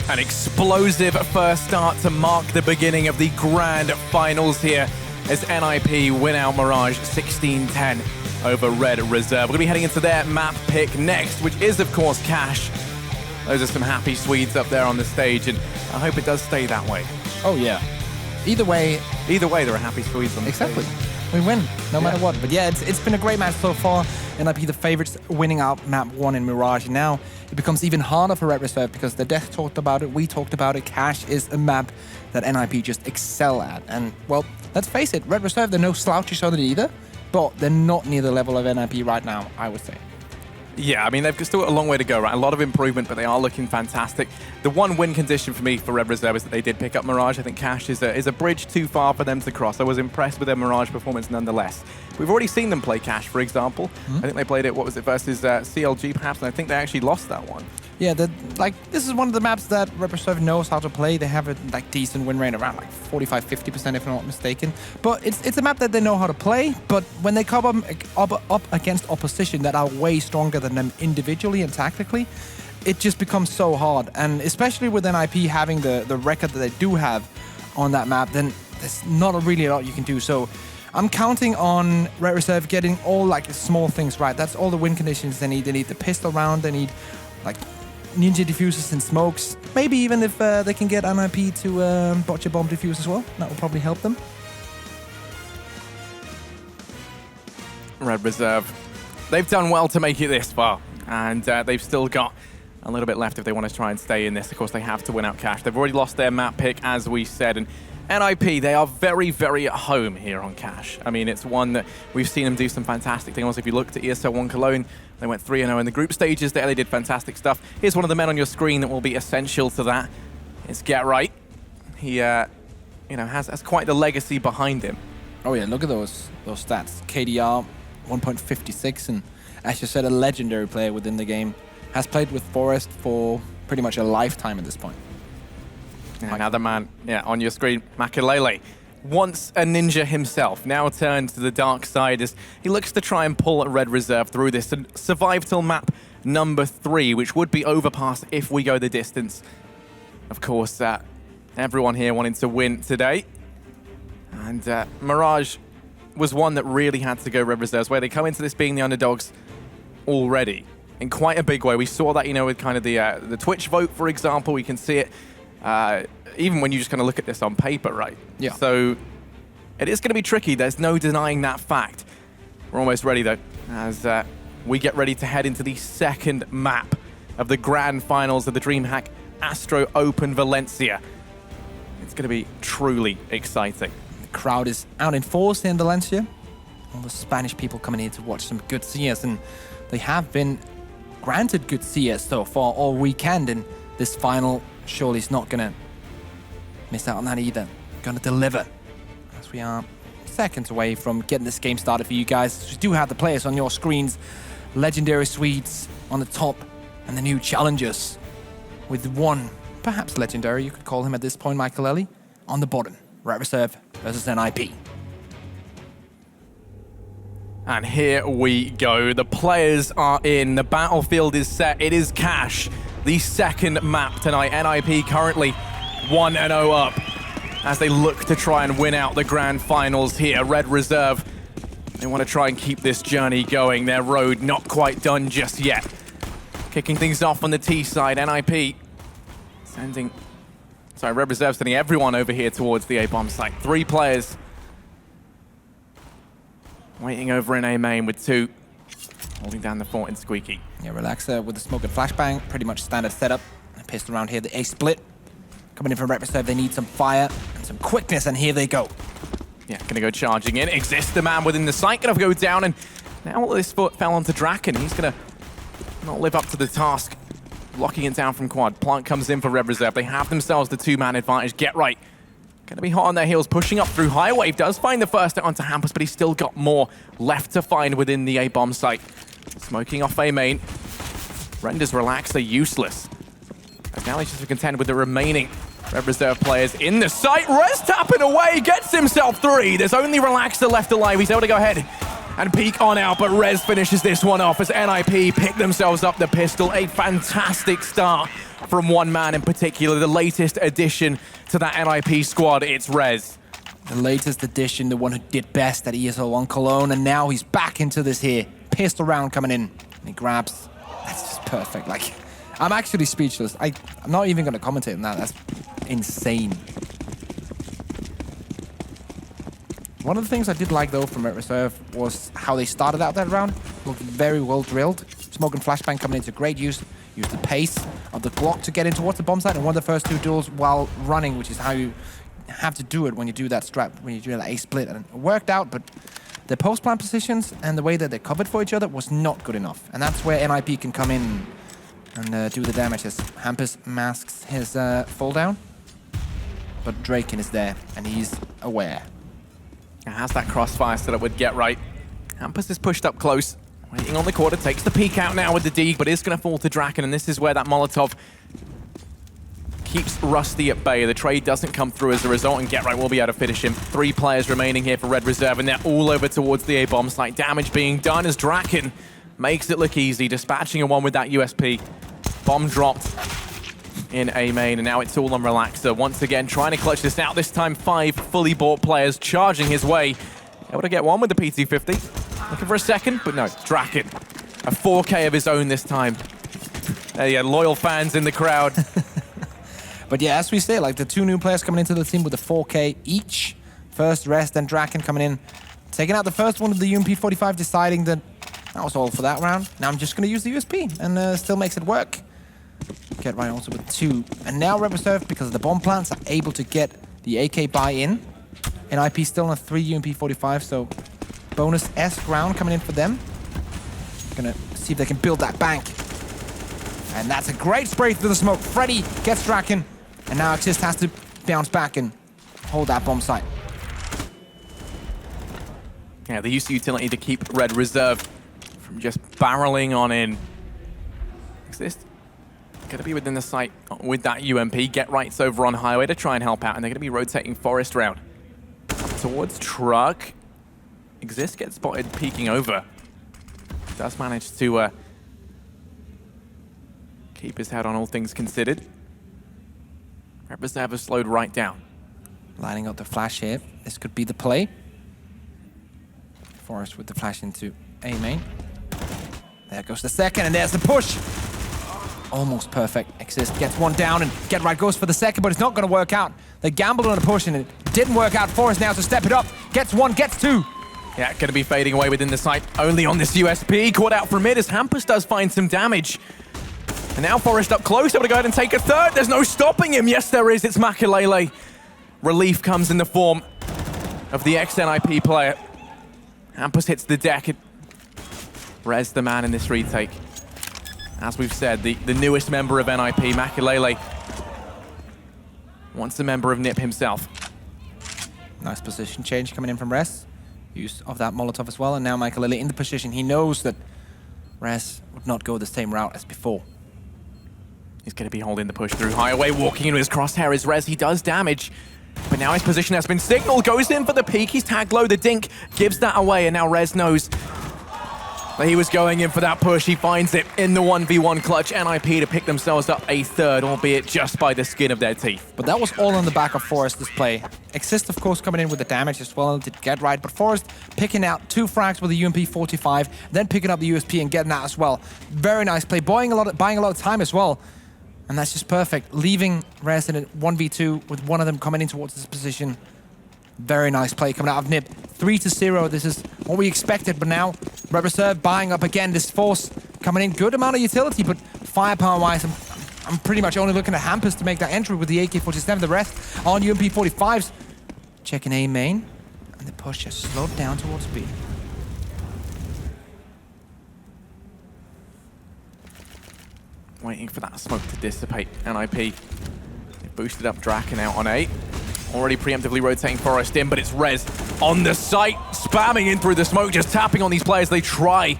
An explosive first start to mark the beginning of the grand finals here as NIP win out Mirage 16-10 over Red Reserve. We're going to be heading into their map pick next, which is, of course, Cash. Those are some happy Swedes up there on the stage, and I hope it does stay that way. Oh, yeah. Either way, there are happy Swedes on the stage. We win, no matter what. But yeah, it's been a great match so far. NIP the favorites winning out map 1 in Mirage. And now it becomes even harder for Red Reserve because the Death talked about it, we talked about it. Cash is a map that NIP just excel at. And, well, let's face it, Red Reserve, they're no slouches on it either, but they're not near the level of NIP right now, I would say. Yeah, I mean, they've still got a long way to go, right? A lot of improvement, but they are looking fantastic. The one win condition for me for Red Reserve is that they did pick up Mirage. I think Cash is a bridge too far for them to cross. I was impressed with their Mirage performance nonetheless. We've already seen them play Cash, for example. I think they played it, versus CLG perhaps, and I think they actually lost that one. Yeah, this is one of the maps that Red Reserve knows how to play. They have a decent win rate, around 45-50% if I'm not mistaken. But it's a map that they know how to play, but when they come up against opposition that are way stronger than them individually and tactically, it just becomes so hard. And especially with NIP having the record that they do have on that map, then there's not really a lot you can do. So I'm counting on Red Reserve getting all small things right. That's all the win conditions they need. They need the pistol round, they need ninja diffusers and smokes. Maybe even if they can get NIP to botch a bomb diffuse as well. That will probably help them. Red Reserve, they've done well to make it this far. And they've still got a little bit left if they want to try and stay in this. Of course, they have to win out Cash. They've already lost their map pick, as we said. And NIP, they are very, very at home here on Cash. I mean, it's one that we've seen them do some fantastic things. Also, if you look at ESL 1 Cologne, they went 3-0 in the group stages there. They did fantastic stuff. Here's one of the men on your screen that will be essential to that. It's Get Right. He, has quite the legacy behind him. Oh yeah, look at those stats. KDR 1.56, and as you said, a legendary player within the game. Has played with Forest for pretty much a lifetime at this point. Another man, on your screen, Makalele. Once a ninja himself, now turned to the dark side as he looks to try and pull at Red Reserve through this and survive till map number 3, which would be overpass if we go the distance. Of course, everyone here wanted to win today. And Mirage was one that really had to go Red Reserve's way. They come into this being the underdogs already in quite a big way. We saw that, with kind of the Twitch vote, for example. We can see it. Even when you just kind of look at this on paper, right? Yeah. So it is going to be tricky. There's no denying that fact. We're almost ready, though, as we get ready to head into the second map of the grand finals of the DreamHack ASTRO Open Valencia. It's going to be truly exciting. The crowd is out in force in Valencia. All the Spanish people coming here to watch some good CS, and they have been granted good CS so far all weekend, and this final surely is not going to miss out on that either. Going to deliver, as we are seconds away from getting this game started for you guys. We do have the players on your screens. Legendary Swedes on the top, and the new challengers with one, perhaps legendary, you could call him at this point, Makalele, on the bottom. Red Reserve versus NIP. And here we go. The players are in. The battlefield is set. It is Cash, the second map tonight. NIP currently 1-0 up as they look to try and win out the grand finals here. Red Reserve, they want to try and keep this journey going. Their road not quite done just yet. Kicking things off on the T side, NIP Red Reserve sending everyone over here towards the A-bomb site. 3 players waiting over in A main with 2 holding down the fort in Squeaky. Yeah, Relaxer with the smoke and flashbang, pretty much standard setup. Pistol around here, the A split. Coming in from Red Reserve, they need some fire and some quickness, and here they go. Yeah, gonna go charging in. Exists the man within the site, gonna go down, and now all this foot fell onto Draken. He's gonna not live up to the task. Locking it down from quad. Plant comes in for Red Reserve. They have themselves the 2-man advantage. Get Right. Gonna be hot on their heels, pushing up through. High Wave does find the first hit onto Hampus, but he's still got more left to find within the A-bomb site. Smoking off A main. Renders Relaxer useless. As now he's just to contend with the remaining Red Reserve players in the site. Rez tapping away, gets himself 3. There's only Relaxer left alive. He's able to go ahead and peek on out, but Rez finishes this one off as NIP pick themselves up the pistol. A fantastic start from one man in particular, the latest addition to that NIP squad. It's Rez. The latest addition, the one who did best at ESL on Cologne, and now he's back into this here. Pistol round coming in, and he grabs. That's just perfect. Like, I'm actually speechless. I'm not even going to commentate on that. That's insane. One of the things I did like, though, from Red Reserve was how they started out that round. Looked very well drilled. Smoke and flashbang coming into great use. Use the pace of the Glock to get in towards the bomb site and won the first 2 duels while running, which is how you have to do it when you do that strap, when you do that A split. And it worked out, but the post-plant positions and the way that they covered for each other was not good enough. And that's where NIP can come in and do the damage as Hampus masks his fall down. But Draken is there, and he's aware. Has that crossfire set up with Get Right. Hampus is pushed up close, waiting on the quarter, takes the peek out now with the D, but is going to fall to Draken, and this is where that Molotov keeps Rusty at bay. The trade doesn't come through as a result, and Get Right will be able to finish him. 3 players remaining here for Red Reserve, and they're all over towards the A bomb site. Damage being done as Draken makes it look easy, dispatching a 1 with that USP. Bomb dropped in A main, and now it's all on Relaxer. Once again, trying to clutch this out. This time, 5 fully bought players charging his way. Able to get 1 with the PT-50. Looking for a second, but no, Draken. A 4K of his own this time. There you go, loyal fans in the crowd. But yeah, as we say, like the 2 new players coming into the team with a 4K each. First Rest, then Draken coming in. Taking out the first one of the UMP-45, deciding that that was all for that round. Now I'm just going to use the USP, and still makes it work. Get Right also with 2. And now Red Reserve, because of the bomb plants, are able to get the AK buy-in. NIP still on a 3 UMP-45, so bonus-esque round coming in for them. Gonna see if they can build that bank. And that's a great spray through the smoke. Freddy gets Draken, and now Exist has to bounce back and hold that bomb site. Yeah, they used the utility to keep Red Reserve from just barreling on in. Exist gonna be within the site with that UMP. Get Right's over on highway to try and help out, and they're gonna be rotating Forest round. Up towards Truck. Exist gets spotted peeking over. Does manage to keep his head on, all things considered. Red Reserve has slowed right down. Lining up the flash here. This could be the play. Forest with the flash into A main. There goes the second, and there's the push. Almost perfect. Exist gets 1 down, and Get Right goes for the second, but it's not going to work out. They gambled on a push, and it didn't work out. Forest now to step it up. Gets 1, gets 2. Yeah, going to be fading away within the site. Only on this USP. Caught out from mid as Hampus does find some damage. And now Forest up close, able to go ahead and take a third. There's no stopping him. Yes, there is. It's Makalele. Relief comes in the form of the ex-NIP player. Hampus hits the deck. Rez the man in this retake. As we've said, the newest member of NIP, Makalele, once a member of NIP himself. Nice position change coming in from Rez. Use of that Molotov as well, and now Makalele in the position. He knows that Rez would not go the same route as before. He's going to be holding the push through highway, walking into his crosshair as Rez. He does damage, but now his position has been signaled. Goes in for the peek. He's tagged low. The dink gives that away, and now Rez knows that he was going in for that push. He finds it in the 1v1 clutch. NIP to pick themselves up a third, albeit just by the skin of their teeth. But that was all on the back of Forest's play. Exist, of course, coming in with the damage as well to Get Right, but Forest picking out 2 frags with the UMP-45, then picking up the USP and getting that as well. Very nice play, buying a lot of time as well. And that's just perfect, leaving Rez in a 1v2 with one of them coming in towards this position. Very nice play coming out of NIP. 3-0, this is what we expected, but now Red Reserve buying up again. This force coming in, good amount of utility, but firepower-wise, I'm pretty much only looking at Hampus to make that entry with the AK-47. The rest on UMP-45s. Checking A main, and the push just slowed down towards B. Waiting for that smoke to dissipate. NIP, they boosted up Draken out on A. Already preemptively rotating Forest in, but it's Rez on the site, spamming in through the smoke, just tapping on these players. They try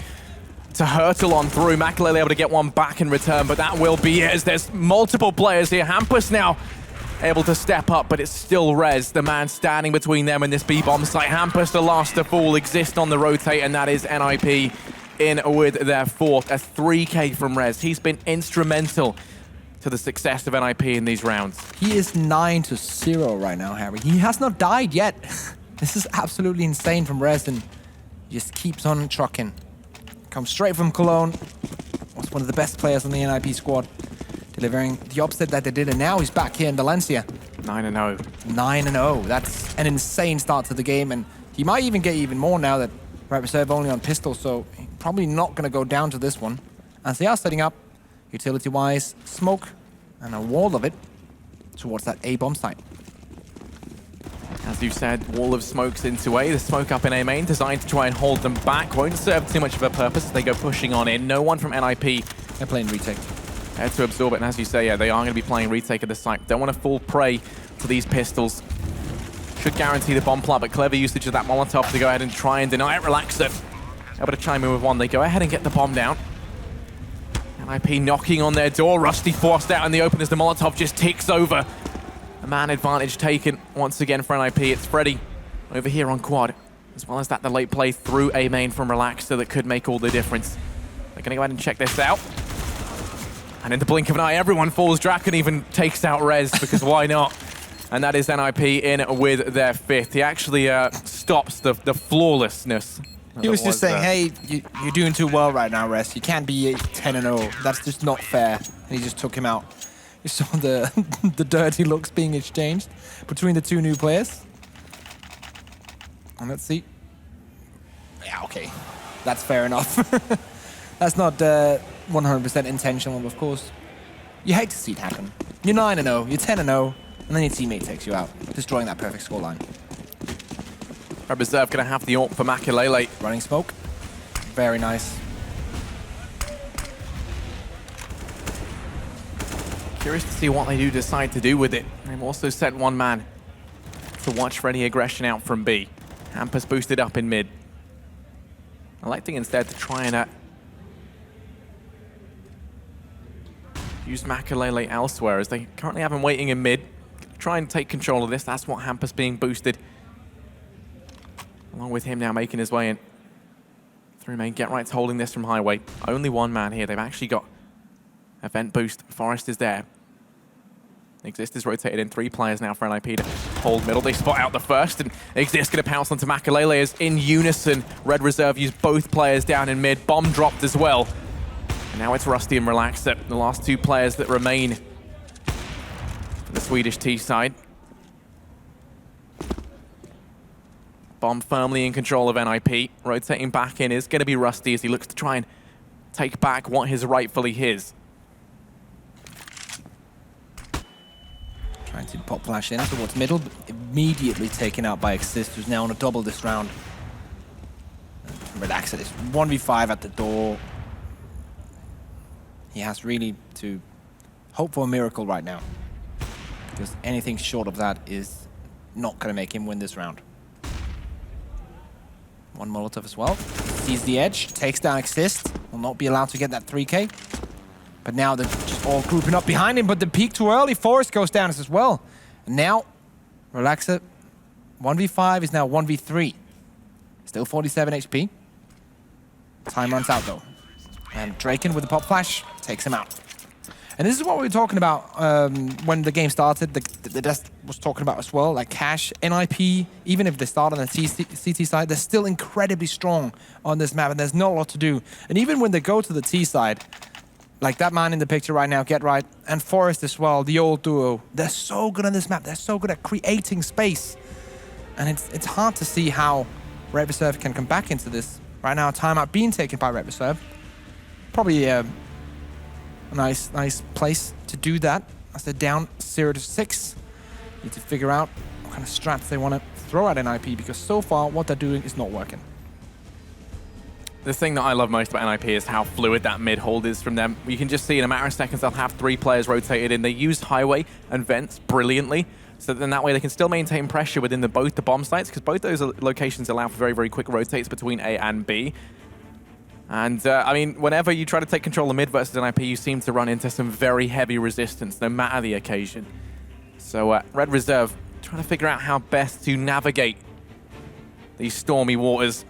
to hurtle on through. Makalele able to get 1 back in return, but that will be it as there's multiple players here. Hampus now able to step up, but it's still Rez, the man standing between them and this B-bomb site. Hampus, the last to fall, Exist on the rotate, and that is NIP in with their 4th. A 3K from Rez. He's been instrumental to the success of NIP in these rounds. He is 9-0 right now, Harry. He has not died yet. This is absolutely insane from Rez, and he just keeps on trucking. Comes straight from Cologne. Was one of the best players on the NIP squad, delivering the opposite that they did, and now he's back here in Valencia. 9-0. 9-0. That's an insane start to the game, and he might even get even more now that Red Reserve only on pistol, so probably not going to go down to this one. As they are setting up, utility-wise, smoke and a wall of it towards that A bomb site. As you said, wall of smokes into A. The smoke up in A main, designed to try and hold them back. Won't serve too much of a purpose as they go pushing on in. No one from NIP. They're playing retake. There to absorb it, and as you say, yeah, they are going to be playing retake at the site. Don't want to fall prey to these pistols. Should guarantee the bomb plant, but clever usage of that Molotov to go ahead and try and deny it. Relax it. Able to chime in with one. They go ahead and get the bomb down. NIP knocking on their door. Rusty forced out in the open as the Molotov just ticks over. A man advantage taken once again for NIP. It's Freddy over here on quad, as well as that the late play through A main from Relaxer that could make all the difference. They're going to go ahead and check this out. And in the blink of an eye, everyone falls. Draken even takes out Rez, because why not? And that is NIP in with their fifth. He actually stops the flawlessness. He was just saying, hey, you're doing too well right now, Rez. You can't be 10-0. That's just not fair. And he just took him out. You saw the the dirty looks being exchanged between the two new players. And let's see. Yeah, okay. That's fair enough. That's not 100% intentional, of course. You hate to see it happen. You're 9-0, you're 10-0, and then your teammate takes you out, destroying that perfect scoreline. Red Reserve going to have the AWP for Makalele. Running smoke. Very nice. Curious to see what they do decide to do with it. They've also sent one man to watch for any aggression out from B. Hampus boosted up in mid. Electing instead to try and use Makalele elsewhere, as they currently have him waiting in mid. Try and take control of this. That's what Hampus being boosted. Along with him now making his way in. Through main, Get Right's holding this from highway. Only one man here. They've actually got event boost. Forest is there. Exist is rotated in. 3 players now for NIP to hold middle. They spot out the first, and Exist going to pounce onto Makalele as in unison, Red Reserve use both players down in mid. Bomb dropped as well. And now it's Rusty and Relaxer, the last 2 players that remain for the Swedish T side. Bomb firmly in control of NIP. Rotating back in is going to be Rusty as he looks to try and take back what is rightfully his. Trying to pop flash in towards middle, but immediately taken out by Exist, who's now on a double this round. Relax it. It's 1v5 at the door. He has really to hope for a miracle right now, because anything short of that is not going to make him win this round. One Molotov as well. Sees the edge, takes down Exist. Will not be allowed to get that 3K. But now they're just all grouping up behind him, but the peak too early. Forest goes down as well. And now, Relaxer, 1v5 is now 1v3. Still 47 HP. Time runs out though. And Draken with the pop flash takes him out. And this is what we were talking about when the game started. The desk was talking about as well, like Cash, NIP, even if they start on the CT side, they're still incredibly strong on this map, and there's not a lot to do. And even when they go to the T side, like that man in the picture right now, Get Right, and Forest as well, the old duo, they're so good on this map. They're so good at creating space. And it's hard to see how Red Reserve can come back into this. Right now, timeout being taken by Red Reserve. Probably a nice place to do that, as they're down 0-6. Need to figure out what kind of strats they want to throw at NIP, because so far what they're doing is not working. The thing that I love most about NIP is how fluid that mid hold is from them. You can just see in a matter of seconds they'll have 3 players rotated in. They use highway and vents brilliantly, so then that way they can still maintain pressure within both the bomb sites, because both those locations allow for very, very quick rotates between A and B. And, I mean, whenever you try to take control of mid versus NIP, you seem to run into some very heavy resistance, no matter the occasion. So, Red Reserve trying to figure out how best to navigate these stormy waters.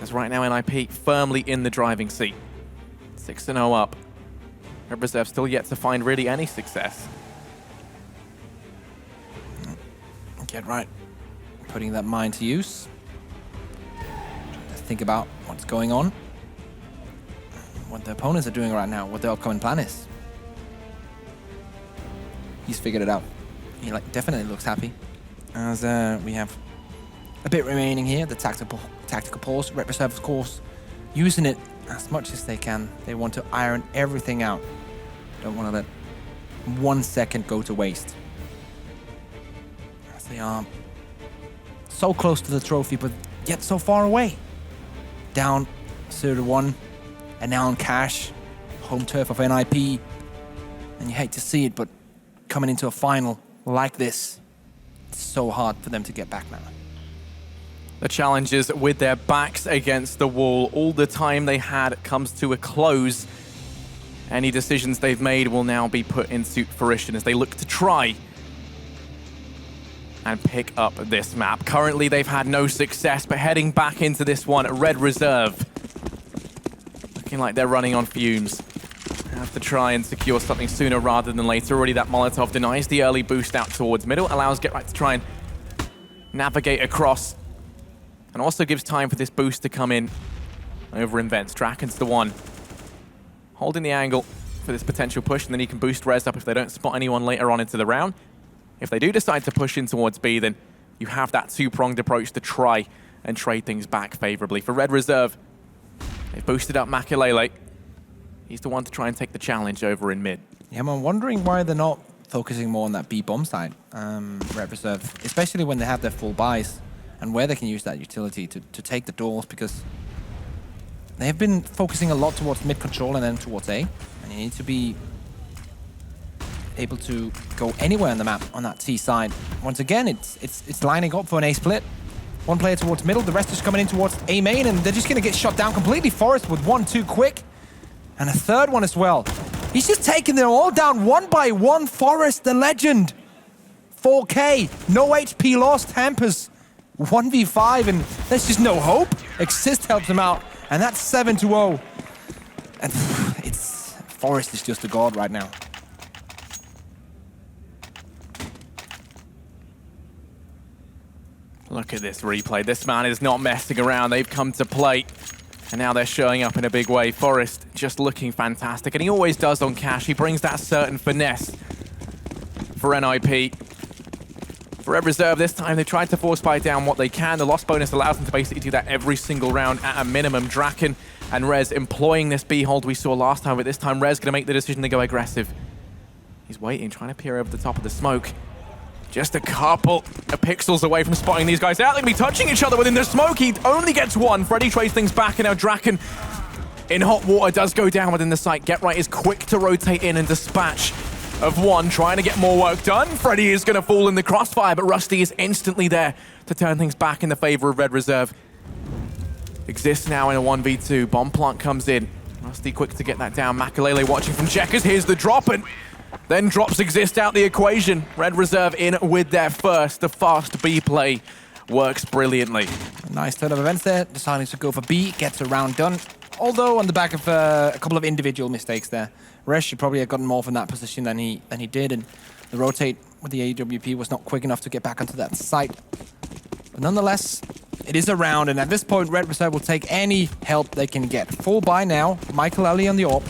As right now, NIP firmly in the driving seat. 6-0 up. Red Reserve still yet to find really any success. Get right. Putting that mine to use. Think about what's going on. What the opponents are doing right now. What their upcoming plan is. He's figured it out. He definitely looks happy. As we have a bit remaining here. The tactical pause. Red Reserve, of course, using it as much as they can. They want to iron everything out. Don't want to let 1 second go to waste. As they are so close to the trophy, but yet so far away. Down 0-1, and now on cash, home turf of NIP. And you hate to see it, but coming into a final like this, it's so hard for them to get back now. The challenges with their backs against the wall, all the time they had comes to a close. Any decisions they've made will now be put into fruition as they look to try and pick up this map. Currently, they've had no success, but heading back into this one, Red Reserve, looking like they're running on fumes. Have to try and secure something sooner rather than later. Already that Molotov denies the early boost out towards middle, allows Get Right to try and navigate across, and also gives time for this boost to come in over in Vents. Draken's the one holding the angle for this potential push, and then he can boost Res up if they don't spot anyone later on into the round. If they do decide to push in towards B, then you have that two-pronged approach to try and trade things back favorably. For Red Reserve, they've boosted up Makalele. He's the one to try and take the challenge over in mid. Yeah, I'm wondering why they're not focusing more on that B bomb side, Red Reserve, especially when they have their full buys and where they can use that utility to take the doors, because they have been focusing a lot towards mid control and then towards A, and you need to be able to go anywhere on the map on that T side. Once again, it's lining up for an A split. One player towards middle, the rest is coming in towards A main, and they're just gonna get shot down completely. Forest with 1-2 quick, and a third one as well. He's just taking them all down one by one. Forest, the legend. 4K, no HP lost, hampers 1v5, and there's just no hope. Exist helps him out, and that's 7-0. And Forest is just a god right now. Look at this replay. This man is not messing around. They've come to play, and now they're showing up in a big way. Forest just looking fantastic, and he always does on cash. He brings that certain finesse for NIP. For Red Reserve this time, they tried to force buy down what they can. The loss bonus allows them to basically do that every single round at a minimum. Draken and Rez employing this B hold we saw last time, but this time Rez going to make the decision to go aggressive. He's waiting, trying to peer over the top of the smoke. Just a couple of pixels away from spotting these guys out. They'd be touching each other within the smoke. He only gets one. Freddy trades things back, and now Draken in hot water does go down within the site. Get Right is quick to rotate in and dispatch of one, trying to get more work done. Freddy is going to fall in the crossfire, but Rusty is instantly there to turn things back in the favor of Red Reserve. Exists now in a 1v2. Bomb plant comes in. Rusty quick to get that down. Makalele watching from Checkers. Here's the drop, and then drops Exist out the equation. Red Reserve in with their first. The fast B play works brilliantly. A nice turn of events there, deciding to go for B, gets a round done. Although on the back of a couple of individual mistakes there. Resh should probably have gotten more from that position than he did, and the rotate with the AWP was not quick enough to get back onto that site. But nonetheless, it is a round, and at this point, Red Reserve will take any help they can get. Full buy now, Michael Ali on the AWP.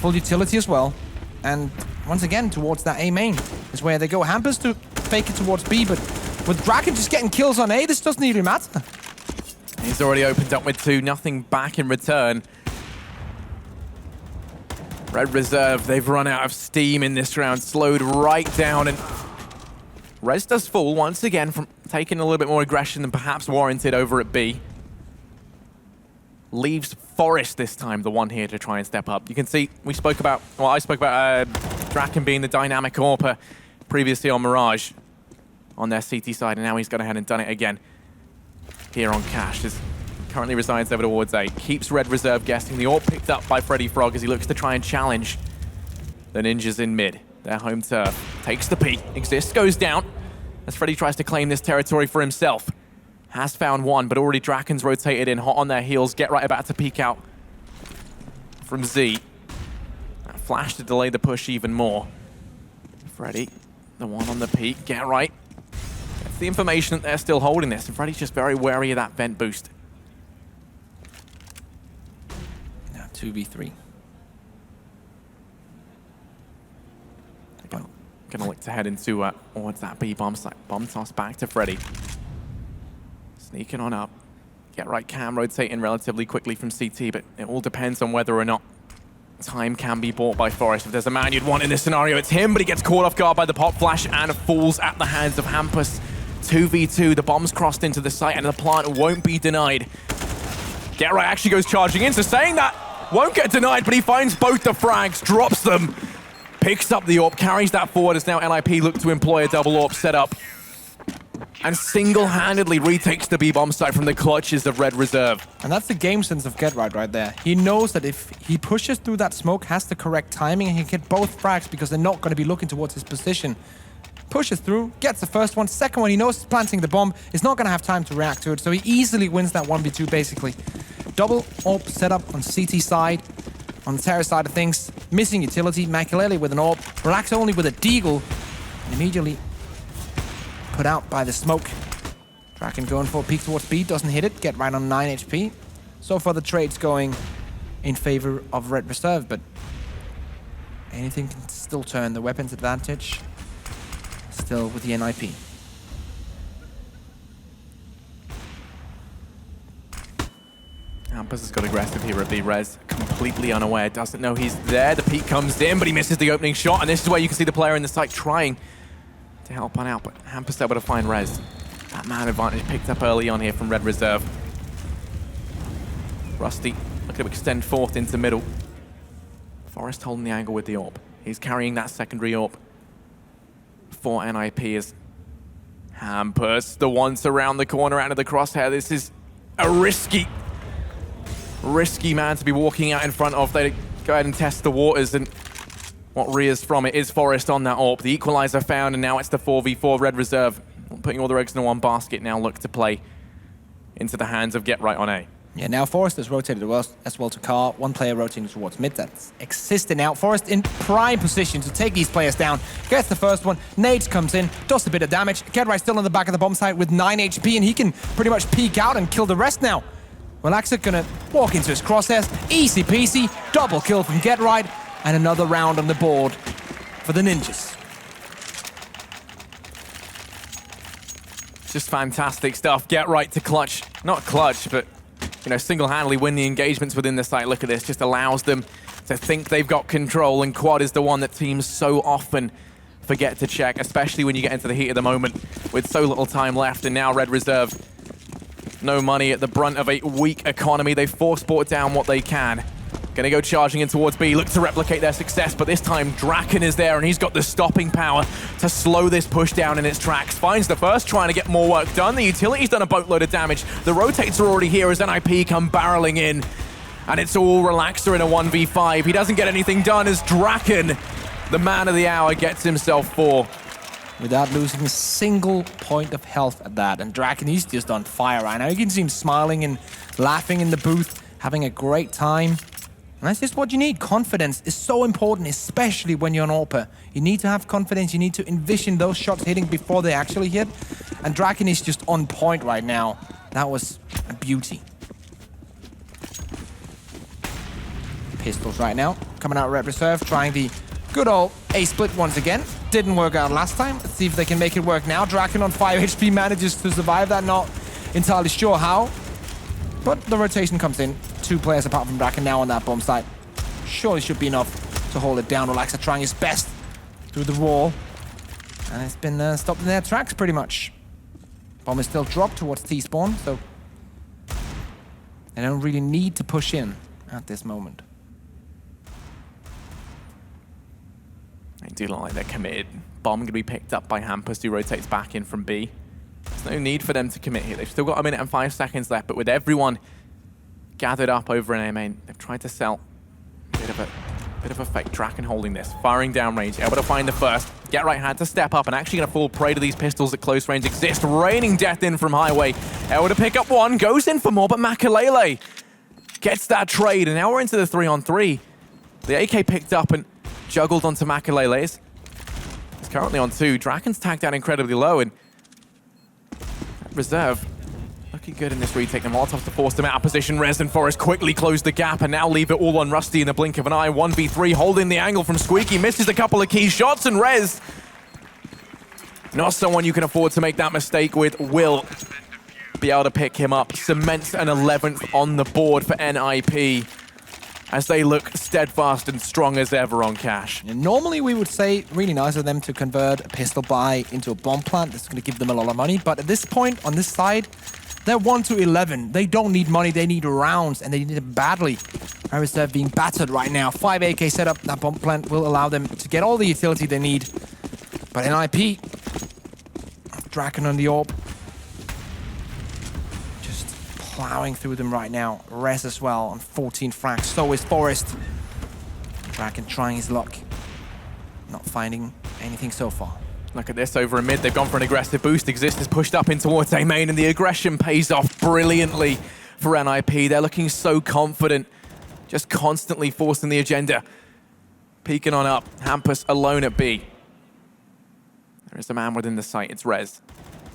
Full utility as well. And once again, towards that A main is where they go. Hampers to fake it towards B, but with Draken just getting kills on A, this doesn't even matter. He's already opened up with two, nothing back in return. Red Reserve, they've run out of steam in this round, slowed right down, and Rez does fall once again from taking a little bit more aggression than perhaps warranted over at B. Leaves Forest this time, the one here to try and step up. You can see, I spoke about Draken being the dynamic AWPer previously on Mirage on their CT side, and now he's gone ahead and done it again here on Cash. Currently resides over towards A. Keeps Red Reserve guessing. The AWP picked up by Freddy Frog as he looks to try and challenge the Ninjas in mid. Their home turf. Takes the P. Exists goes down as Freddy tries to claim this territory for himself. Has found one, but already Draken's rotated in, hot on their heels. Get Right about to peek out from Z. That flash to delay the push even more. Freddy, the one on the peak, get right. That's the information that they're still holding this, and Freddy's just very wary of that vent boost. Now 2v3. Gonna look to head into towards that B bomb site. Bomb toss back to Freddy. Sneaking on up. Get right cam rotating relatively quickly from CT, but it all depends on whether or not time can be bought by Forest. If there's a man you'd want in this scenario, it's him, but he gets caught off guard by the pop flash and falls at the hands of Hampus. 2v2, the bomb's crossed into the site and the plant won't be denied. Get right actually goes charging in, so saying that won't get denied, but he finds both the frags, drops them. Picks up the AWP, carries that forward as now NIP look to employ a double AWP setup. And single-handedly retakes the B-bomb site from the clutches of Red Reserve. And that's the game sense of Get right there. He knows that if he pushes through that smoke, has the correct timing, and he can get both frags because they're not going to be looking towards his position. Pushes through, gets the first one. Second one, he knows he's planting the bomb. He's not going to have time to react to it, so he easily wins that 1v2, basically. Double AWP setup on CT side. On the terror side of things, missing utility. Makalele with an AWP. Relax only with a deagle. And immediately put out by the smoke. Draken going for a peek towards B. Doesn't hit it. Get right on 9 HP. So far the trade's going in favor of Red Reserve, but anything can still turn. The weapons advantage still with the NIP. Hampus has got aggressive here at B-Res, completely unaware, doesn't know he's there. The peek comes in, but he misses the opening shot, and this is where you can see the player in the site trying to help on out, but Hampus able to find Rez. That man advantage picked up early on here from Red Reserve. Rusty looking to extend fourth into middle. Forrest holding the angle with the AWP. He's carrying that secondary AWP for NIP as Hampus, the ones around the corner out of the crosshair. This is a risky man to be walking out in front of. They go ahead and test the waters, and what rears from it is Forest on that AWP. The equalizer found, and now it's the 4v4. Red Reserve putting all their eggs in one basket, now look to play into the hands of Get Right on A. Yeah, now Forest has rotated as well to Car. One player rotating towards mid. That's existed now. Forest in prime position to take these players down. Gets the first one. Nades comes in, does a bit of damage. Get Right still on the back of the bomb site with 9 HP, and he can pretty much peek out and kill the rest now. Relaxa gonna walk into his crosshairs. Easy peasy. Double kill from Get Right. And another round on the board for the Ninjas. Just fantastic stuff. Get Right to clutch. Not clutch, but single-handedly win the engagements within the site. Look at this. Just allows them to think they've got control. And Quad is the one that teams so often forget to check, especially when you get into the heat of the moment with so little time left. And now Red Reserve, no money at the brunt of a weak economy. They force sport down what they can. Gonna go charging in towards B, look to replicate their success, but this time Draken is there and he's got the stopping power to slow this push down in its tracks. Finds the first, trying to get more work done. The utility's done a boatload of damage. The rotates are already here as NIP come barreling in. And it's all Relaxer in a 1v5. He doesn't get anything done as Draken, the man of the hour, gets himself 4. Without losing a single point of health at that. And Draken, he's just on fire right now. You can see him smiling and laughing in the booth, having a great time. And that's just what you need. Confidence is so important, especially when you're an AWPer. You need to have confidence. You need to envision those shots hitting before they actually hit. And Draken is just on point right now. That was a beauty. Pistols right now. Coming out Red Reserve, trying the good old A-split once again. Didn't work out last time. Let's see if they can make it work now. Draken on 5 HP manages to survive that. Not entirely sure how. But the rotation comes in. 2 players apart from Draken now on that bomb site. Surely should be enough to hold it down. Relaxa trying his best through the wall. And it's been stopped in their tracks pretty much. Bomb is still dropped towards T-spawn, so they don't really need to push in at this moment. They do look like they're committed. Bomb going to be picked up by Hampus, who rotates back in from B. There's no need for them to commit here. They've still got 1 minute and 5 seconds left, but with everyone gathered up over in A main, they've tried to sell a bit of a fake Draken holding this. Firing down range, able to find the first. Get Right had to step up and actually going to fall prey to these pistols at close range exist. Raining death in from Highway. Able to pick up one, goes in for more, but Makalele gets that trade, and now we're into the 3-on-3. The AK picked up, and juggled onto Makalele's. He's currently on 2. Draken's tagged down incredibly low, and Reserve looking good in this retake. The Molotov to force them out of position. Rez and Forest quickly close the gap and now leave it all on Rusty in the blink of an eye. 1v3 holding the angle from Squeaky. Misses a couple of key shots, and Rez, not someone you can afford to make that mistake with, will be able to pick him up. Cements an 11th on the board for NIP as they look steadfast and strong as ever on cash. And normally we would say really nice of them to convert a pistol buy into a bomb plant. That's going to give them a lot of money. But at this point, on this side, they're 1-11. They don't need money, they need rounds, and they need it badly. Reserve being battered right now. 5 AK setup. That bomb plant will allow them to get all the utility they need. But NIP, Draken on the orb, just plowing through them right now. Rez as well on 14 frags. So is Forest. Draken trying his luck. Not finding anything so far. Look at this over in mid. They've gone for an aggressive boost. Exist is pushed up in towards A main, and the aggression pays off brilliantly for NIP. They're looking so confident, just constantly forcing the agenda. Peeking on up. Hampus alone at B. There is a man within the site. It's Rez.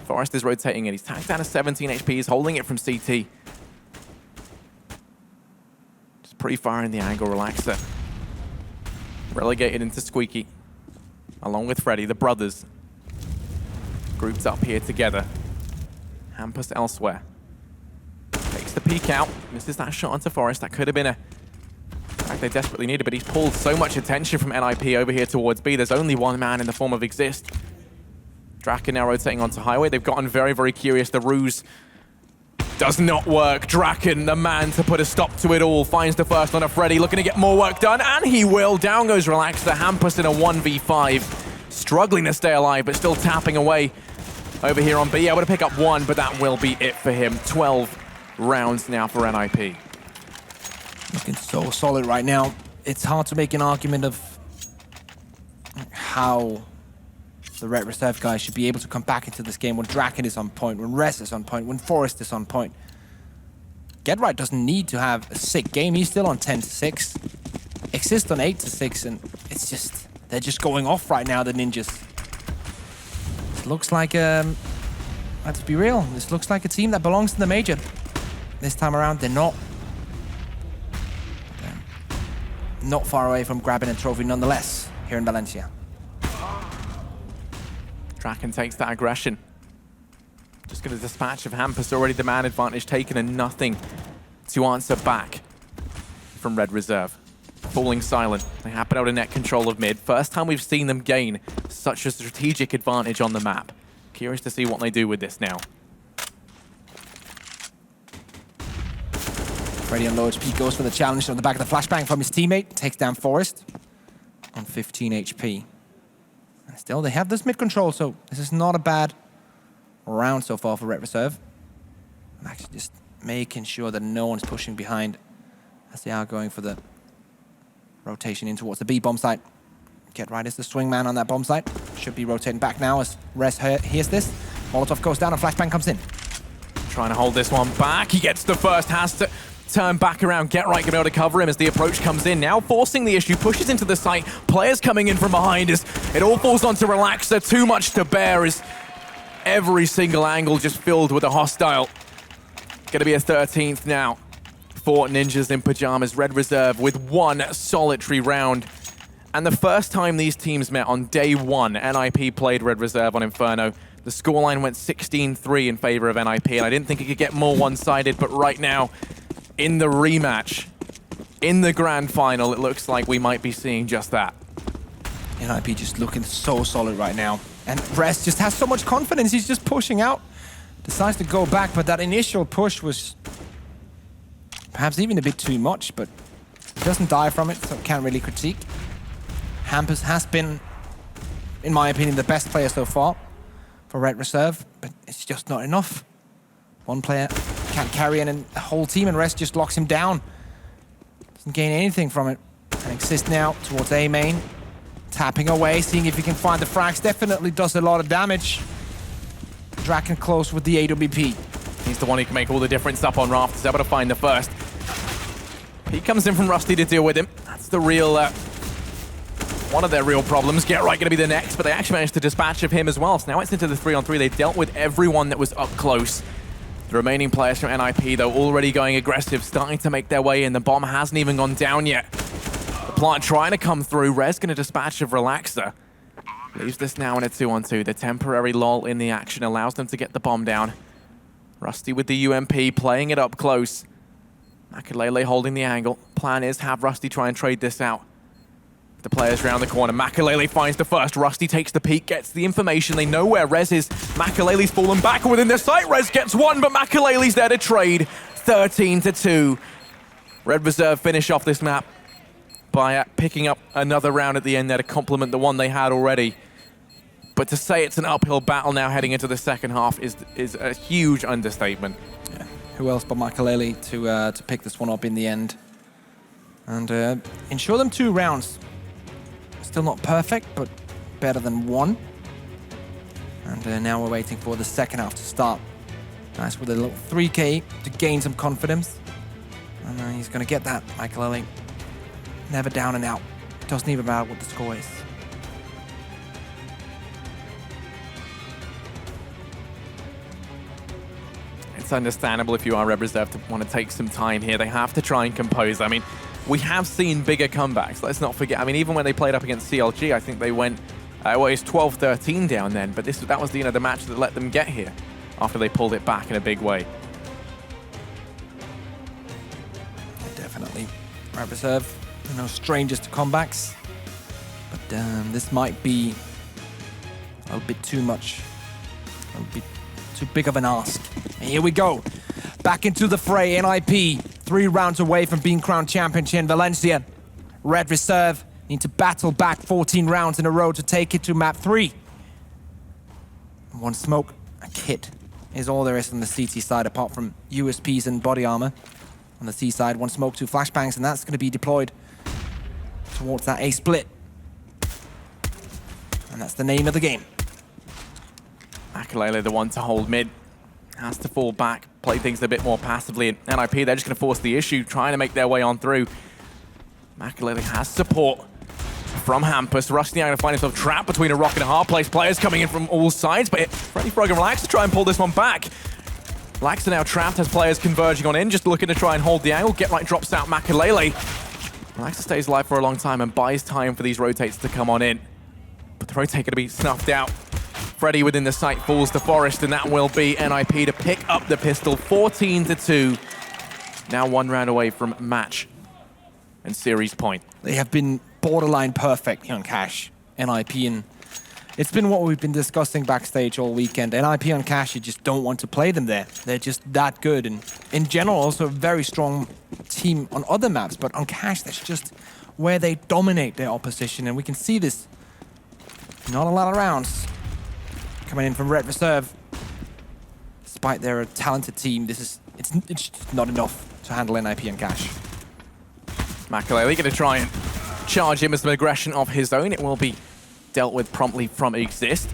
Forest is rotating in. He's tagged down to 17 HP. He's holding it from CT. Just pre-firing the angle relaxer. Relegated into Squeaky. Along with Freddy, the brothers. Grouped up here together. Hampus elsewhere. Takes the peek out. Misses that shot onto Forest. That could have been a fact they desperately needed, but he's pulled so much attention from NIP over here towards B. There's only one man in the form of Exist. Draken now rotating onto Highway. They've gotten very, very curious. The ruse does not work. Draken, the man to put a stop to it all, finds the first one of Freddy, looking to get more work done, and he will. Down goes Relaxer. Hampus in a 1v5. Struggling to stay alive, but still tapping away over here on B. Able to pick up 1, but that will be it for him. 12 rounds now for NIP. Looking so solid right now. It's hard to make an argument of how the Red Reserve guys should be able to come back into this game when Draken is on point, when Rez is on point, when Forest is on point. Get-Right doesn't need to have a sick game. He's still on 10-6. Exist on 8-6, and it's just, they're just going off right now, the Ninjas. It looks like, let's be real, this looks like a team that belongs to the Major. This time around, they're not. They're not far away from grabbing a trophy nonetheless here in Valencia. Draken takes that aggression. Just going to dispatch of Hampus, already the man advantage taken, and nothing to answer back from Red Reserve. Falling silent. They happen out of net control of mid. First time we've seen them gain such a strategic advantage on the map. Curious to see what they do with this now. Freddy on low HP goes for the challenge on the back of the flashbang from his teammate. Takes down Forest on 15 HP. And still, they have this mid control, so this is not a bad round so far for Red Reserve. I'm actually just making sure that no one's pushing behind as they are going for the rotation in towards the B bomb site. Get-Right is the swing man on that bomb site. Should be rotating back now as Rez hears this. Molotov goes down and flashbang comes in. Trying to hold this one back. He gets the first, has to turn back around. Get-Right can be able to cover him as the approach comes in. Now forcing the issue, pushes into the site. Players coming in from behind as it all falls onto Relaxer. Too much to bear as every single angle just filled with a hostile. Gonna be a 13th now for Ninjas in Pyjamas. Red Reserve with one solitary round. And the first time these teams met on day 1, NIP played Red Reserve on Inferno. The scoreline went 16-3 in favor of NIP, and I didn't think it could get more one-sided, but right now, in the rematch, in the grand final, it looks like we might be seeing just that. NIP just looking so solid right now. And Rez just has so much confidence, he's just pushing out. Decides to go back, but that initial push was perhaps even a bit too much, but doesn't die from it, so can't really critique. Hampus has been, in my opinion, the best player so far for Red Reserve, but it's just not enough. One player can't carry in a whole team, and Rez just locks him down. Doesn't gain anything from it. And Exist now towards A main. Tapping away, seeing if he can find the frags. Definitely does a lot of damage. Draken close with the AWP. He's the one who can make all the difference up on Raft. He's able to find the first. He comes in from Rusty to deal with him. That's the real one of their real problems. Get Right going to be the next, but they actually managed to dispatch of him as well. So now it's into the 3-on-3. They dealt with everyone that was up close. The remaining players from NIP, though, already going aggressive, starting to make their way in. The bomb hasn't even gone down yet. The plant trying to come through. Rez going to dispatch of Relaxer. Leaves this now in a 2-on-2. The temporary lull in the action allows them to get the bomb down. Rusty with the UMP, playing it up close. Makalele holding the angle. Plan is have Rusty try and trade this out. The players round the corner. Makalele finds the first. Rusty takes the peek, gets the information. They know where Rez is. Makalele's fallen back within their sight. Rez gets one, but Makalele's there to trade. 13-2. Red Reserve finish off this map by picking up another round at the end there to complement the one they had already. But to say it's an uphill battle now heading into the second half is a huge understatement. Yeah. Who else but Makalele to pick this one up in the end and ensure them 2 rounds. Still not perfect, but better than 1. And now we're waiting for the second half to start. Nice with a little 3K to gain some confidence. And he's going to get that, Makalele. Never down and out. Doesn't even matter what the score is. It's understandable if you are Red Reserve to want to take some time here. They have to try and compose. I mean, we have seen bigger comebacks. Let's not forget. I mean, even when they played up against CLG, I think they went, well, it's 12-13 down then. But that was the match that let them get here after they pulled it back in a big way. Definitely. Red Reserve, no strangers to comebacks. But this might be a little bit too much. A little bit too big of an ask. And here we go. Back into the fray. NIP, 3 rounds away from being crowned champion in Valencia. Red Reserve need to battle back 14 rounds in a row to take it to map 3. One smoke, a kit is all there is on the CT side apart from USPs and body armor. On the C side, 1 smoke, 2 flashbangs, and that's going to be deployed towards that A split. And that's the name of the game. Makalele, the one to hold mid, has to fall back, play things a bit more passively. And NIP, they're just going to force the issue, trying to make their way on through. Makalele has support from Hampus. Rusty now going to find himself trapped between a rock and a hard place. Players coming in from all sides, but Freddy Frog and Relax to try and pull this one back. Relax are now trapped as players converging on in, just looking to try and hold the angle. Get Right drops out Makalele. Relax stays alive for a long time and buys time for these rotates to come on in. But the rotate going to be snuffed out. Freddy within the sight falls to Forest, and that will be NIP to pick up the pistol. 14-2. Now 1 round away from match and series point. They have been borderline perfect here on Cash, NIP, and it's been what we've been discussing backstage all weekend. NIP on Cash, you just don't want to play them there. They're just that good, and in general, also a very strong team on other maps, but on Cash, that's just where they dominate their opposition, and we can see this. Not a lot of rounds coming in from Red Reserve. Despite they're a talented team, it's just not enough to handle NIP and Cash. Makalele going to try and charge him with some aggression of his own. It will be dealt with promptly from Exist.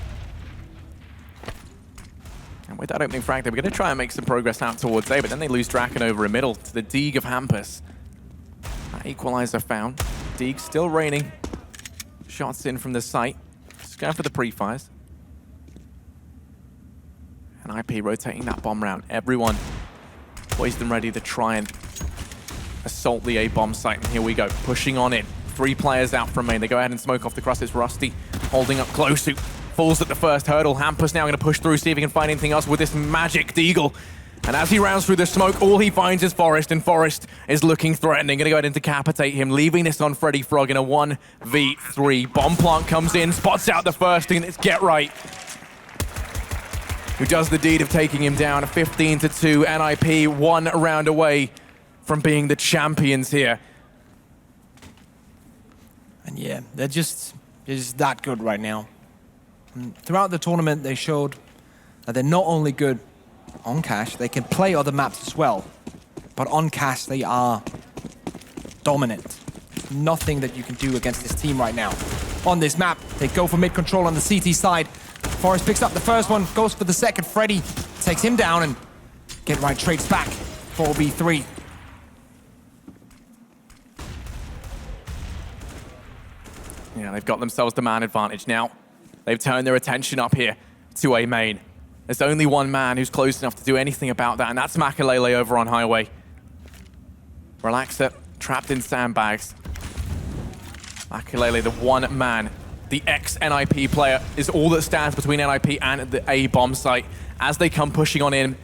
And with that opening frag, they're going to try and make some progress out towards A, but then they lose Draken over a middle to the Deeg of Hampus. That equalizer found. Deeg still raining. Shots in from the site. Just going for the pre-fires. And IP rotating that bomb round. Everyone poised and ready to try and assault the A bomb site. And here we go, pushing on in. 3 players out from main. They go ahead and smoke off the cross. It's Rusty holding up close, who falls at the first hurdle. Hampus now going to push through, see if he can find anything else with this magic Deagle. And as he rounds through the smoke, all he finds is Forest, and Forest is looking threatening. Going to go ahead and decapitate him, leaving this on Freddy Frog in a 1v3. Bomb plant comes in, spots out the first, and it's Get Right who does the deed of taking him down. 15-2, NIP 1 round away from being the champions here. And yeah, they're just that good right now. And throughout the tournament, they showed that they're not only good on Cash, they can play other maps as well. But on Cash, they are dominant. Nothing that you can do against this team right now. On this map, they go for mid-control on the CT side. Forest picks up the first one, goes for the second. Freddy takes him down, and Get Right trades back. 4v3. Yeah, they've got themselves the man advantage now. They've turned their attention up here to A main. There's only one man who's close enough to do anything about that, and that's Makalele over on Highway. Relaxer trapped in sandbags. Makalele, the one man, the ex-NIP player, is all that stands between NIP and the A bomb site. As they come pushing on in,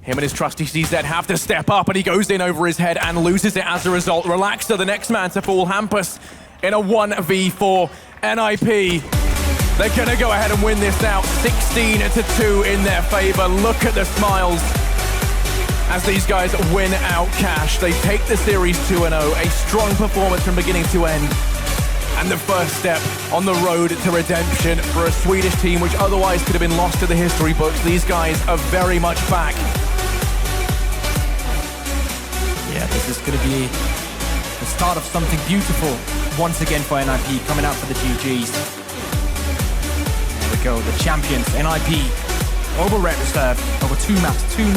him and his trusty CZ have to step up, and he goes in over his head and loses it as a result. Relaxer, the next man to fall. Hampus in a 1v4. NIP, they're gonna go ahead and win this out. 16-2 in their favor. Look at the smiles as these guys win out cash. They take the series 2-0, a strong performance from beginning to end, and the first step on the road to redemption for a Swedish team which otherwise could have been lost to the history books. These guys are very much back. Yeah, this is going to be the start of something beautiful once again for NIP, coming out for the GGs. There we go, the champions, NIP, over Red Reserve, over 2 maps, 2-0.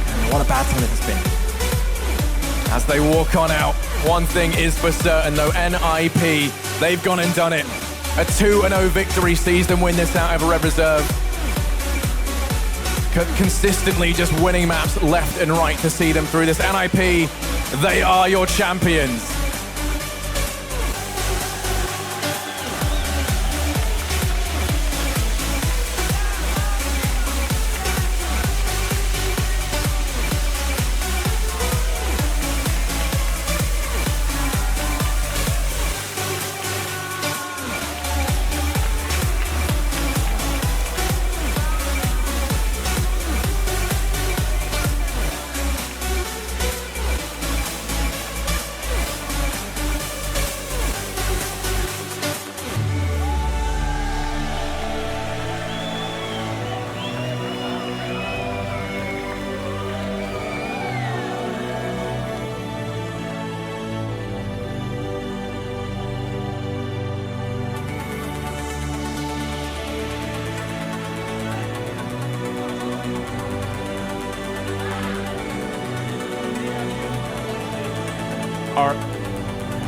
And what a battle it has been. As they walk on out, one thing is for certain though, NIP, they've gone and done it. A 2-0 victory sees them win this out over Red Reserve. Consistently just winning maps left and right to see them through this. NIP, they are your champions.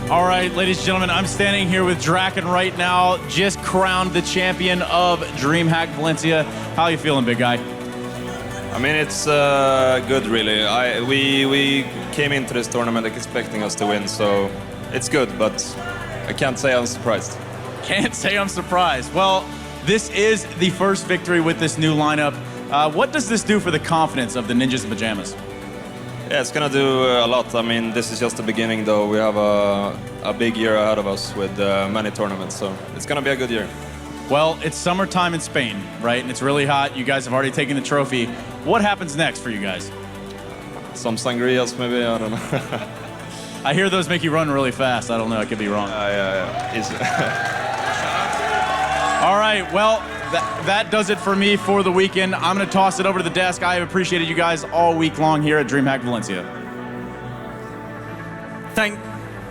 All right, ladies and gentlemen, I'm standing here with Draken right now, just crowned the champion of DreamHack Valencia. How are you feeling, big guy? I mean, it's good, really. We came into this tournament expecting us to win, so it's good, but I can't say I'm surprised. Can't say I'm surprised. Well, this is the first victory with this new lineup. What does this do for the confidence of the Ninjas in Pyjamas? Yeah, it's gonna do a lot. I mean, this is just the beginning, though. We have a big year ahead of us with many tournaments, so it's gonna be a good year. Well, it's summertime in Spain, right? And it's really hot. You guys have already taken the trophy. What happens next for you guys? Some sangrias, maybe, I don't know. I hear those make you run really fast. I don't know, I could be wrong. Yeah. All right, well, that does it for me for the weekend. I'm gonna toss it over to the desk. I have appreciated you guys all week long here at DreamHack Valencia.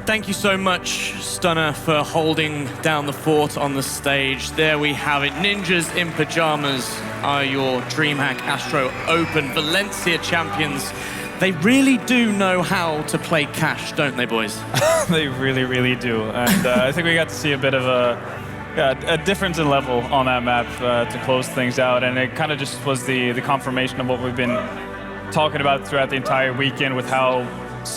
Thank you so much, Stunner, for holding down the fort on the stage. There we have it. Ninjas in Pyjamas are your DreamHack ASTRO Open Valencia champions. They really do know how to play cash, don't they, boys? They really, really do. And I think we got to see a bit of a difference in level on that map to close things out. And it kind of just was the confirmation of what we've been talking about throughout the entire weekend with how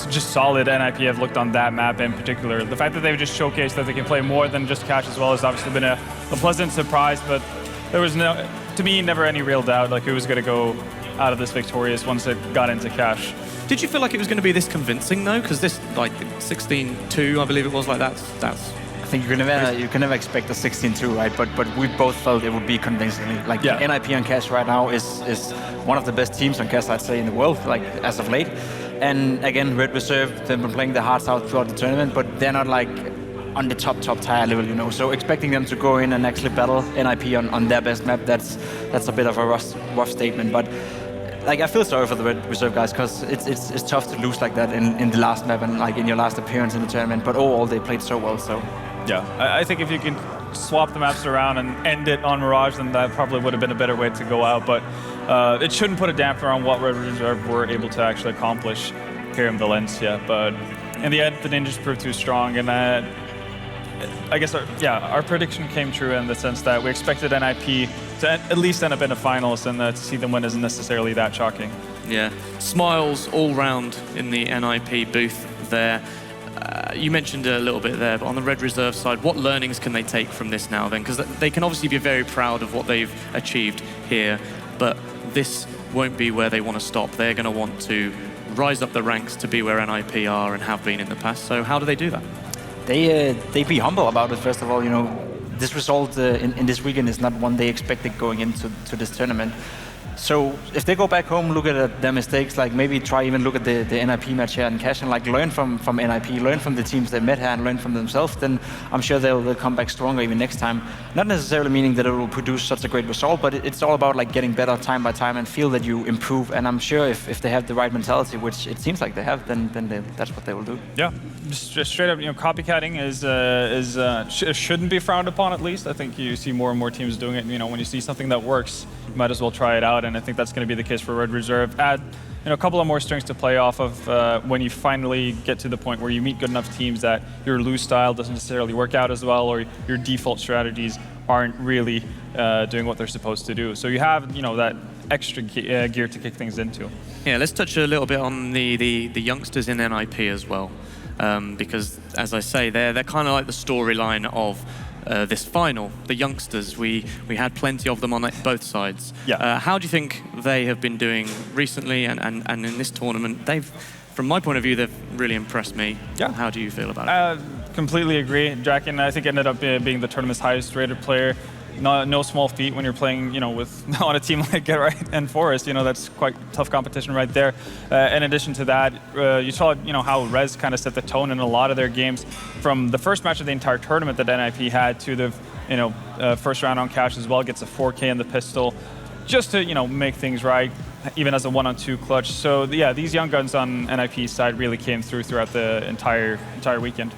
just solid NIP have looked on that map in particular. The fact that they've just showcased that they can play more than just cash as well has obviously been a pleasant surprise, but there was to me, never any real doubt like who was going to go out of this victorious once it got into cash. Did you feel like it was going to be this convincing though? Because this, like 16-2, I believe it was, like that's. I think you can never expect a 16-2, right? But we both felt it would be convincingly. Like NIP on cash right now is one of the best teams on cash, I'd say, in the world, like as of late. And again, Red Reserve, they've been playing their hearts out throughout the tournament, but they're not like on the top tier level, you know. So expecting them to go in and actually battle NIP on their best map, that's a bit of a rough statement. But like I feel sorry for the Red Reserve guys because it's tough to lose like that in the last map and like in your last appearance in the tournament. But overall, they played so well. So yeah, I think if you can swap the maps around and end it on Mirage, then that probably would have been a better way to go out. But it shouldn't put a damper on what Red Reserve were able to actually accomplish here in Valencia. But in the end, the Ninjas proved too strong, and I guess our prediction came true in the sense that we expected NIP to at least end up in the finals, and to see them win isn't necessarily that shocking. Yeah, smiles all round in the NIP booth there. You mentioned a little bit there, but on the Red Reserve side, what learnings can they take from this now then? Because they can obviously be very proud of what they've achieved here, but this won't be where they want to stop. They're going to want to rise up the ranks to be where NIP are and have been in the past. So how do they do that? They be humble about it, first of all. You know, this result in this weekend is not one they expected going into this tournament. So if they go back home, look at their mistakes, like maybe try even look at the NIP match here in Cash and like learn from NIP, learn from the teams they met here and learn from themselves, then I'm sure they'll come back stronger even next time. Not necessarily meaning that it will produce such a great result, but it's all about like getting better time by time and feel that you improve. And I'm sure if they have the right mentality, which it seems like they have, then that's what they will do. Yeah, just straight up, you know, copycatting shouldn't be frowned upon. At least I think you see more and more teams doing it. You know, when you see something that works, you might as well try it out. And I think that's going to be the case for Red Reserve. Add, you know, a couple of more strings to play off of when you finally get to the point where you meet good enough teams that your loose style doesn't necessarily work out as well, or your default strategies aren't really doing what they're supposed to do. So you have, you know, that extra gear to kick things into. Yeah, let's touch a little bit on the youngsters in NIP as well, because as I say, they're kind of like the storyline of this final, the youngsters. We had plenty of them on both sides. Yeah. How do you think they have been doing recently and in this tournament? They've, from my point of view, they've really impressed me. Yeah. How do you feel about it? Completely agree. Draken, I think, ended up being the tournament's highest rated player. No small feat when you're playing, you know, on a team like Get Right and Forest. You know, that's quite tough competition right there. In addition to that, you saw, you know, how Rez kind of set the tone in a lot of their games, from the first match of the entire tournament that NIP had to the, you know, first round on Cash as well. Gets a 4K in the pistol, just to, you know, make things right, even as a 1-on-2 clutch. So yeah, these young guns on NIP's side really came throughout the entire weekend.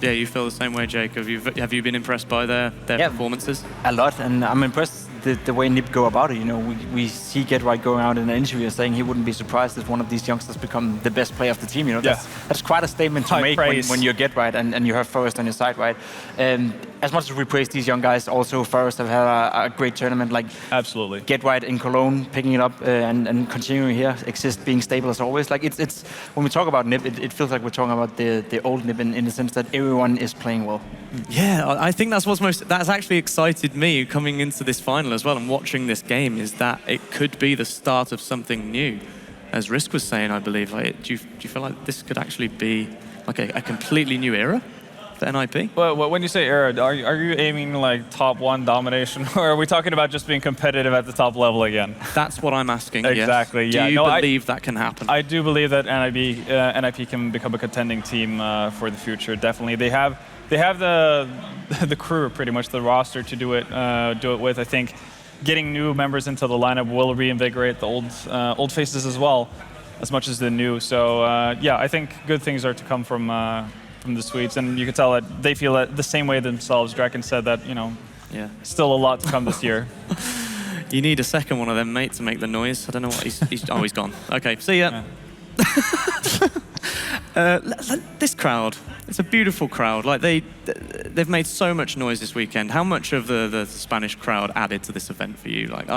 Yeah, you feel the same way, Jake. Have you been impressed by their performances? A lot, and I'm impressed the way NIP go about it. You know, we see Get Right going out in an interview saying he wouldn't be surprised if one of these youngsters become the best player of the team. You know, that's quite a statement to make when you Get Right and you have Forest on your side, right? As much as we praise these young guys, also Forest have had a great tournament. Like, absolutely, Get Right in Cologne, picking it up and continuing here, Exist being stable as always. Like, it's when we talk about NIP, it feels like we're talking about the old NIP in the sense that everyone is playing well. Yeah, I think that's actually excited me coming into this final as well and watching this game, is that it could be the start of something new. As Risk was saying, I believe, like, do you feel like this could actually be like a completely new era for NIP? Well, when you say era, are you aiming like top 1 domination, or are we talking about just being competitive at the top level again? That's what I'm asking. Exactly. Yes. Yeah. Do you believe that can happen? I do believe that NIP can become a contending team for the future. Definitely, they have the crew, pretty much the roster to do it with. I think getting new members into the lineup will reinvigorate the old faces as well, as much as the new. So yeah, I think good things are to come from the Swedes, and you can tell that they feel it the same way themselves. Draken said that, you know, still a lot to come this year. You need a second one of them, mate, to make the noise. I don't know what he's gone. Okay, see ya. This crowd, it's a beautiful crowd. Like they've made so much noise this weekend. How much of the Spanish crowd added to this event for you? Like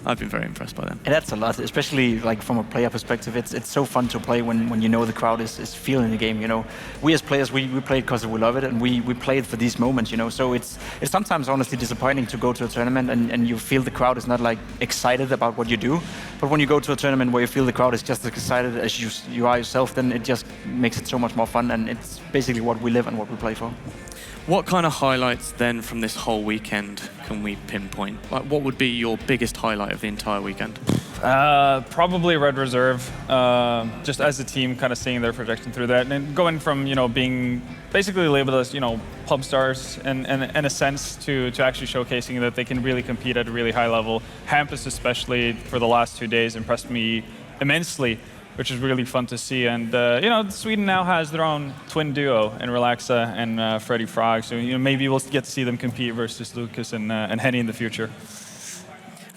I've been very impressed by them. It adds a lot, especially like from a player perspective. It's so fun to play when you know the crowd is feeling the game. You know, we as players we play it because we love it, and we play it for these moments. You know, so it's sometimes honestly disappointing to go to a tournament and you feel the crowd is not like excited about what you do. But when you go to a tournament where you feel the crowd is just as excited as you are yourself, then it just makes it so much more fun, and it's basically what we live and what we play for. What kind of highlights then from this whole weekend can we pinpoint? Like, what would be your biggest highlight of the entire weekend? Probably Red Reserve, just as a team, kind of seeing their projection through that, and going from, you know, being basically labeled as, you know, pub stars in a sense to actually showcasing that they can really compete at a really high level. Hampus especially for the last 2 days impressed me immensely, which is really fun to see. And you know, Sweden now has their own twin duo in Relaxa and Freddie Frog, so you know, maybe we'll get to see them compete versus Lucas and Henny in the future.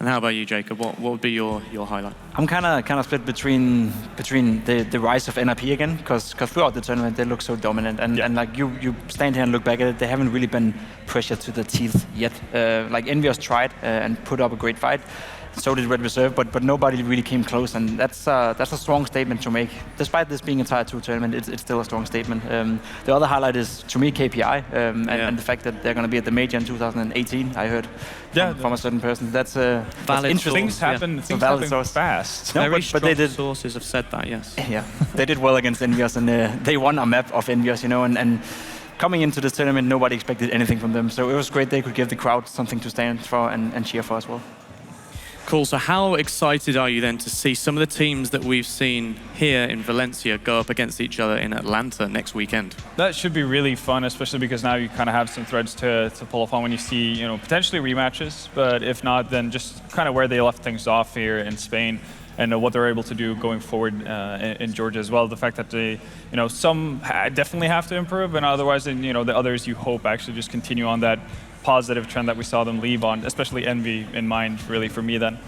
And how about you, Jacob? What would be your highlight? I'm kind of split between the rise of NIP again, because throughout the tournament they look so dominant, and like you stand here and look back at it, they haven't really been pressured to the teeth yet. Like Envious tried and put up a great fight. So did Red Reserve, but nobody really came close, and that's a strong statement to make. Despite this being a Tier 2 tournament, it's still a strong statement. The other highlight is, to me, KPI, and the fact that they're going to be at the Major in 2018, I heard from a certain person. That's interesting. Things happen fast. No, Very but they did. Sources have said that, yes. Yeah, they did well against Envious, and they won a map of Envious, and coming into this tournament, nobody expected anything from them. So it was great they could give the crowd something to stand for and cheer for as well. Cool, so how excited are you then to see some of the teams that we've seen here in Valencia go up against each other in Atlanta next weekend? That should be really fun, especially because now you kind of have some threads to pull upon when you see, potentially rematches, but if not, then just kind of where they left things off here in Spain and what they're able to do going forward in Georgia as well. The fact that they, some definitely have to improve, and otherwise, the others you hope actually just continue on that positive trend that we saw them leave on, especially Envy in mind, really, for me then.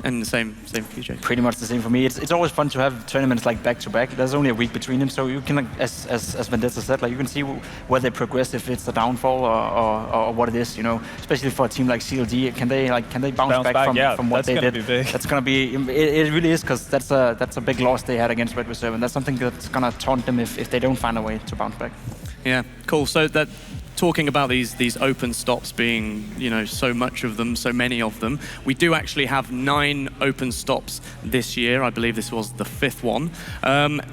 And the same for you, Jake. Pretty much the same for me. It's always fun to have tournaments like back to back. There's only a week between them, so you can, as Vendetta said, like you can see where they progress, if it's a downfall or what it is. Especially for a team like CLD, can they bounce back from what they did? That's gonna be. It really is, because that's a big loss they had against Red Reserve, and that's something that's gonna taunt them if they don't find a way to bounce back. Yeah, cool. So that. Talking about these open stops being, so much of them, so many of them, we do actually have 9 open stops this year. I believe this was the 5th one.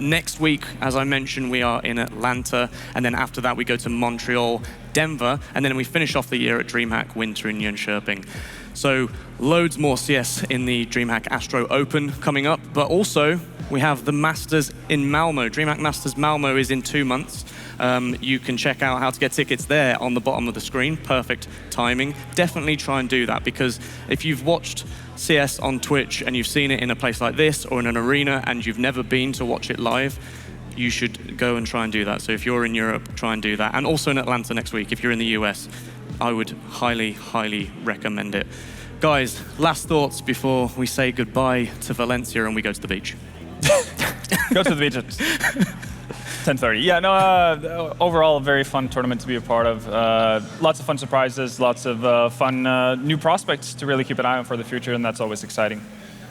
Next week, as I mentioned, we are in Atlanta, and then after that we go to Montreal, Denver, and then we finish off the year at DreamHack Winter in Jönköping. So loads more CS in the DreamHack ASTRO Open coming up, but also we have the Masters in Malmo. DreamHack Masters Malmo is in 2 months. You can check out how to get tickets there on the bottom of the screen. Perfect timing. Definitely try and do that, because if you've watched CS on Twitch and you've seen it in a place like this or in an arena and you've never been to watch it live, you should go and try and do that. So if you're in Europe, try and do that. And also in Atlanta next week, if you're in the US, I would highly, highly recommend it. Guys, last thoughts before we say goodbye to Valencia and we go to the beach. Go to the beach at 10:30. Yeah, no, overall, a very fun tournament to be a part of. Lots of fun surprises, lots of fun new prospects to really keep an eye on for the future, and that's always exciting.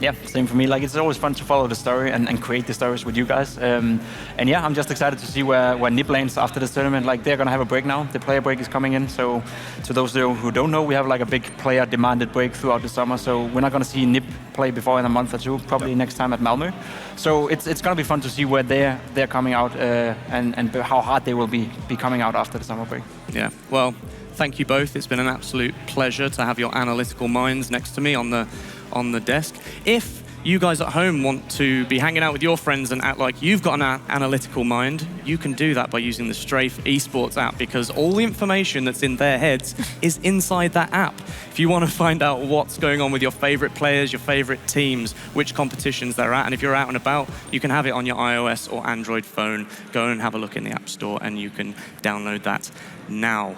Yeah, same for me. Like, it's always fun to follow the story and create the stories with you guys. And yeah, I'm just excited to see where NIP lands after this tournament. Like, they're gonna have a break now. The player break is coming in. So to those who don't know, we have like a big player demanded break throughout the summer. So we're not gonna see NIP play before in a month or two, probably next time at Malmö. So it's gonna be fun to see where they're coming out and how hard they will be coming out after the summer break. Yeah, well, thank you both. It's been an absolute pleasure to have your analytical minds next to me on the desk. If you guys at home want to be hanging out with your friends and act like you've got an analytical mind, you can do that by using the Strafe esports app, because all the information that's in their heads is inside that app. If you want to find out what's going on with your favorite players, your favorite teams, which competitions they're at, and if you're out and about, you can have it on your iOS or Android phone. Go and have a look in the App Store and you can download that now.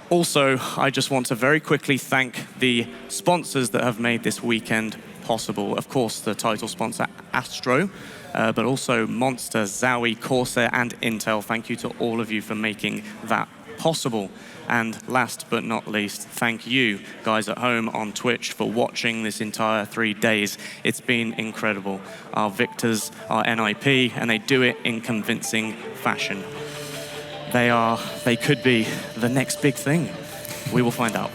Also, I just want to very quickly thank the sponsors that have made this weekend possible. Of course, the title sponsor, ASTRO, but also Monster, Zowie, Corsair, and Intel. Thank you to all of you for making that possible. And last but not least, thank you guys at home on Twitch for watching this entire 3 days. It's been incredible. Our victors are NIP, and they do it in convincing fashion. They could be the next big thing. We will find out.